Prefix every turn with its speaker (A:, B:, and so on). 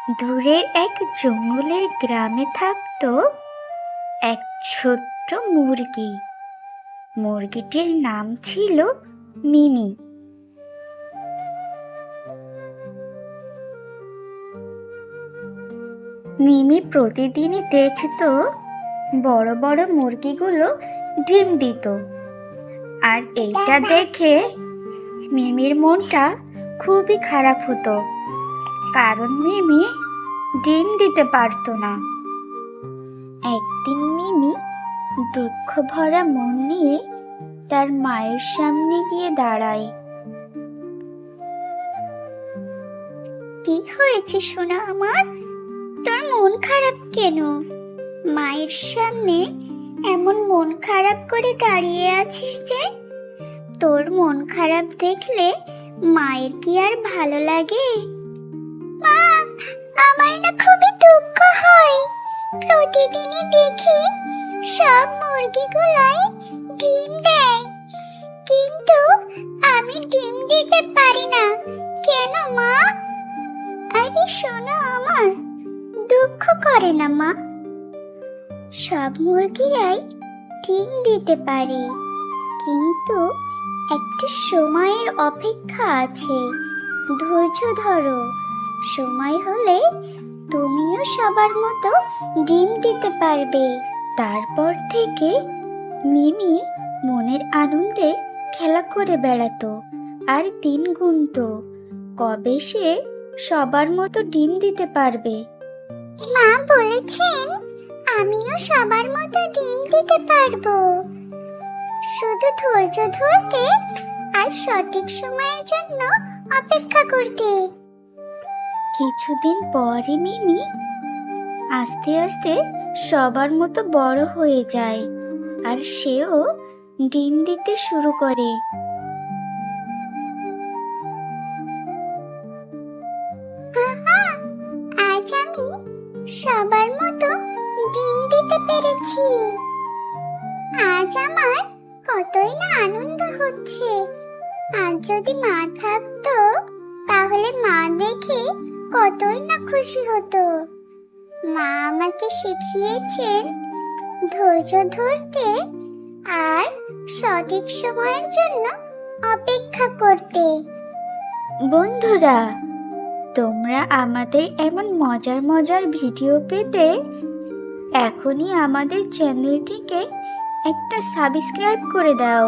A: দূরের এক জঙ্গলের গ্রামে থাকতো এক ছোট্ট মুরগি। মুরগিটির নাম ছিল মিমি। মিমি প্রতিদিনই দেখতো বড় বড় মুরগিগুলো ডিম দিত, আর এইটা দেখে মিমির মনটা খুবই খারাপ হতো, কারণ মিমি ডিম দিতে পারতো না। একদিন মিমি দুঃখ ভরা মন নিয়ে তার মায়ের সামনে গিয়ে দাঁড়ায়। কি হয়েছে সোনা আমার, তোর মন খারাপ কেন? মায়ের সামনে এমন মন খারাপ করে দাঁড়িয়ে আছিস যে? তোর মন খারাপ দেখলে মায়ের কি আর ভালো লাগে? মা, আমার না খুবই দুঃখ হয়। প্রতিদিনই দেখি সব মুরগিগুলাই ডিম দেয়, কিন্তু আমি ডিম দিতে পারি না। কেন মা? আরে শোনো আমার, দুঃখ করে না মা। সব মুরগিরাই ডিম দিতে পারে, কিন্তু একটা সময়ের অপেক্ষা আছে। ধৈর্য ধরো, সময় হলে তুমিও সবার মতো ডিম দিতে পারবে। তারপর থেকে মিমি মনের আনন্দে খেলা করে বেড়াতো আর দিন গুনতো কবে সে সবার মতো ডিম দিতে পারবে। মা বলেছেন আমিও সবার মতো ডিম দিতে পারবো, শুধু ধৈর্য ধরতে আর সঠিক সময়ের জন্য অপেক্ষা করতে। কিছুদিন পরে মিমি আস্তে আস্তে সবার মতো বড় হয়ে যায়, আর সেও ডিম দিতে শুরু করে। আজ আমি সবার মতো ডিম দিতে পেরেছি। আজ আমার কতই না আনন্দ হচ্ছে। আজ যদি মা থাকতো তাহলে মা দেখে কতই না খুশি হতো। মা আমাকে শিখিয়েছেন ধৈর্য ধরতে আর সঠিক সময়ের জন্য অপেক্ষা করতে। বন্ধুরা, তোমরা আমাদের এমন মজার মজার ভিডিও পেতে এখনই আমাদের চ্যানেলটিকে একটা সাবস্ক্রাইব করে দাও।